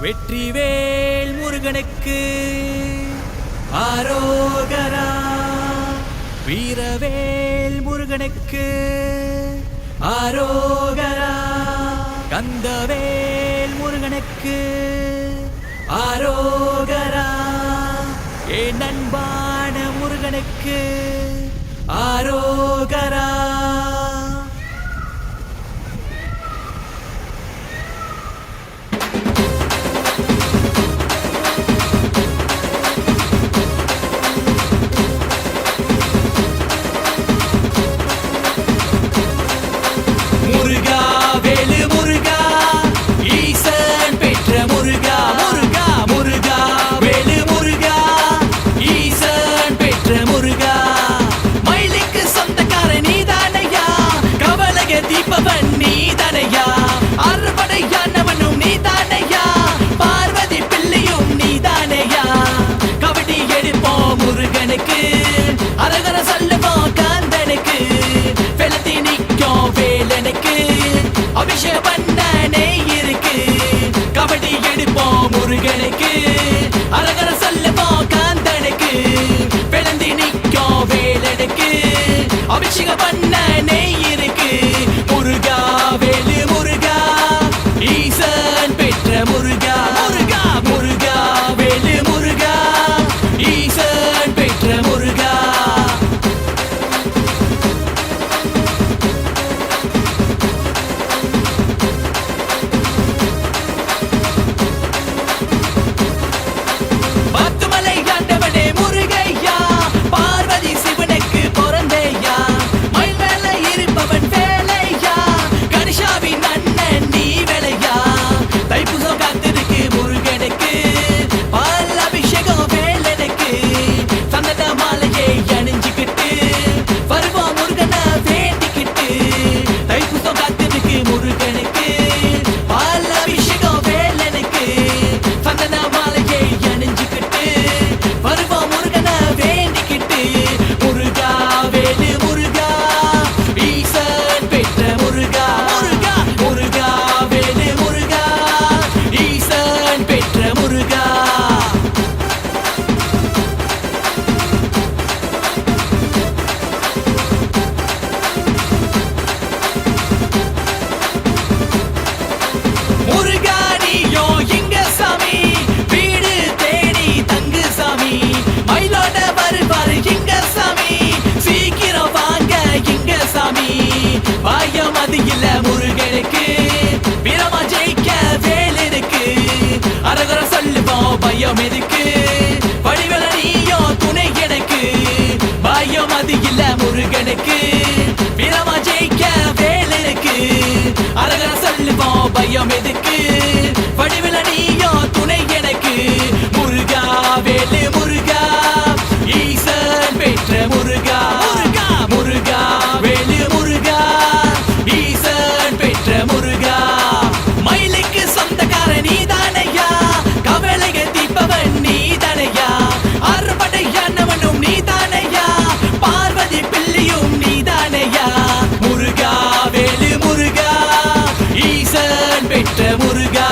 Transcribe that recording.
வெற்றிவேல் முருகனுக்கு ஆரோகரா. வீரவேல் முருகனுக்கு ஆரோகரா. கந்தவேல் முருகனுக்கு ஆரோகரா. என் அன்பான முருகனுக்கு ஆரோகரா. முருகா வேலு முருகா ஈசன் பெற்ற முருகா. முருகா முருகா வேலு முருகா ஈசன் பெற்ற முருகா. மயிலுக்கு சொந்தக்கார நீதானையா, கவலைய தீபவன் நீதானையா, அறுபடையானவனும் நீதானையா, பார்வதி பிள்ளையும் நீதானையா. கபடி எடுப்போம் முருகனுக்கு, அரகர சொல்லுவோம் காந்தனுக்கு, வெள்ளத்தி நிற்கும் வேலனுக்கு அபிஷேகம் பண்ண நெய் இருக்கு. கபடி எடுப்போம் முருகனுக்கு, அரகர சொல்லுவோம் காந்தனுக்கு, வெள்ளந்தி நிற்கும் வேலனுக்கு அபிஷேகம் பண்ண நெய் இருக்கு. முருகா வேலு முருகா ஈசன் பெற்ற முருகா. முருகா முருகா வேலு முருகா ஈசன் பெற்ற முருகா. பத்துமலை ஆண்டவனே முருகையா, பார்வதி சிவனுக்கு பிறந்தேயா, மயில் மேல இருப்பவன் வேலையா, கனிஷாவின் அண்ணன் நீ வேலையா. தைப்பூசம் காத்திருக்கு முருகனுக்கு, பால் அபிஷேகம் வேலனுக்கு, சந்தன மாலையை அணிஞ்சுக்கிட்டு வருவோம் முருகனை வேண்டிக்கிட்டு. தைப்பூசம் காத்திருக்கு முருகனுக்கு, பால் அபிஷேகம் வேலனுக்கு, சந்தன மாலையை அணிஞ்சுக்கிட்டு வருவோம் முருகனை வேண்டிக்கிட்டு. முருகா வேலு முருகா ஈசன் பெற்ற முருகா. முருகா முருகா வேலு முருகா ஈசன் பெற்ற முருகா. முருகா நீயோ இங்க சாமி, வீடு தேடி தங்கு சாமி, மயிலோட வருவாரு இங்க சாமி, சீக்கிரம் வாங்க இங்க சாமி. பயம் அது இல்ல முருகனுக்கு, வீரமா ஜெயிக்க வேலனுக்கு, அரகர சொல்லுவோம் பயம் எதுக்கு, வடிவல நீயோ துணை எனக்கு. பயம் அது இல்ல முருகனுக்கு, வீரமா ஜெயிக்க வேலனுக்கு, அரகர சொல்லுவோம் பயம் எதுக்கு, வடிவல நீயோ துணை எனக்கு. முருகா வேலு முருகா ஈசன் பெற்ற முருகா. முருகா முருகா வேலு முருகா ஈசன் பெற்ற முருகா. மயிலுக்கு சொந்தக்கார நீதானையா, கவலைய தீபவன் நீதானையா, அறுபடையானவனும் நீதானையா, பார்வதி பிள்ளையும் நீதானையா. முருகா வேலு முருகா ஈசன் பெற்ற முருகா.